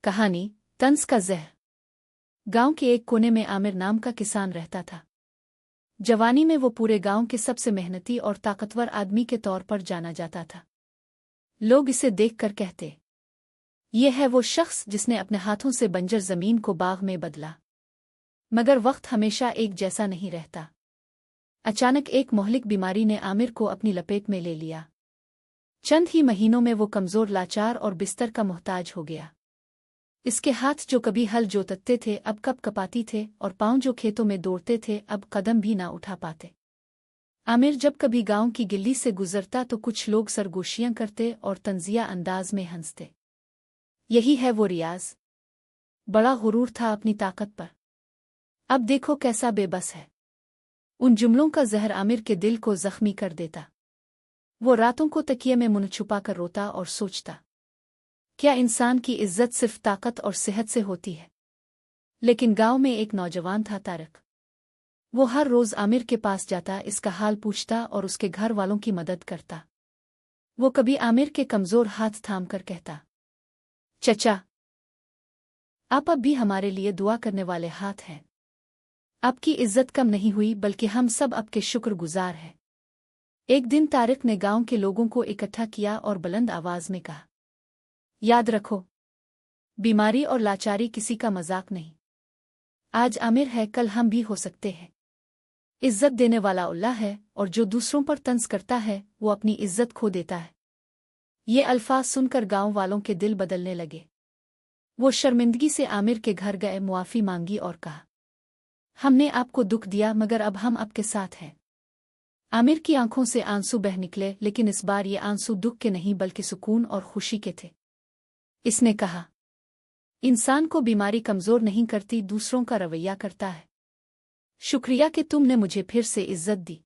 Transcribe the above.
कहानी तंज का ज़हर। गांव के एक कोने में आमिर नाम का किसान रहता था। जवानी में वो पूरे गांव के सबसे मेहनती और ताकतवर आदमी के तौर पर जाना जाता था। लोग इसे देखकर कहते, ये है वो शख्स जिसने अपने हाथों से बंजर जमीन को बाग में बदला। मगर वक्त हमेशा एक जैसा नहीं रहता। अचानक एक मोहलिक बीमारी ने आमिर को अपनी लपेट में ले लिया। चंद ही महीनों में वो कमजोर, लाचार और बिस्तर का मोहताज हो गया। इसके हाथ जो कभी हल जोतते थे अब कब कपाती थे, और पांव जो खेतों में दौड़ते थे अब कदम भी ना उठा पाते। आमिर जब कभी गांव की गिल्ली से गुजरता तो कुछ लोग सरगोशियां करते और तंजिया अंदाज में हंसते। यही है वो रियाज। बड़ा गुरूर था अपनी ताकत पर। अब देखो कैसा बेबस है। उन जुमलों का जहर आमिर के दिल को जख्मी कर देता। वो रातों को तकिए में मुंह छुपाकर रोता और सोचता, क्या इंसान की इज्जत सिर्फ ताकत और सेहत से होती है। लेकिन गांव में एक नौजवान था, तारक। वो हर रोज आमिर के पास जाता, इसका हाल पूछता और उसके घर वालों की मदद करता। वो कभी आमिर के कमजोर हाथ थाम कर कहता, चचा, आप अब भी हमारे लिए दुआ करने वाले हाथ हैं। आपकी इज्जत कम नहीं हुई, बल्कि हम सब आपके शुक्रगुजार हैं। एक दिन तारिक ने गांव के लोगों को इकट्ठा किया और बुलंद आवाज में कहा, याद रखो, बीमारी और लाचारी किसी का मजाक नहीं। आज आमिर है, कल हम भी हो सकते हैं। इज्जत देने वाला अल्लाह है, और जो दूसरों पर तंज करता है वो अपनी इज्जत खो देता है। ये अल्फाज सुनकर गांव वालों के दिल बदलने लगे। वो शर्मिंदगी से आमिर के घर गए, मुआफी मांगी और कहा, हमने आपको दुख दिया, मगर अब हम आपके साथ हैं। आमिर की आंखों से आंसू बह निकले, लेकिन इस बार ये आंसू दुख के नहीं बल्कि सुकून और खुशी के थे। इसने कहा, इंसान को बीमारी कमजोर नहीं करती, दूसरों का रवैया करता है। शुक्रिया कि तुमने मुझे फिर से इज्जत दी।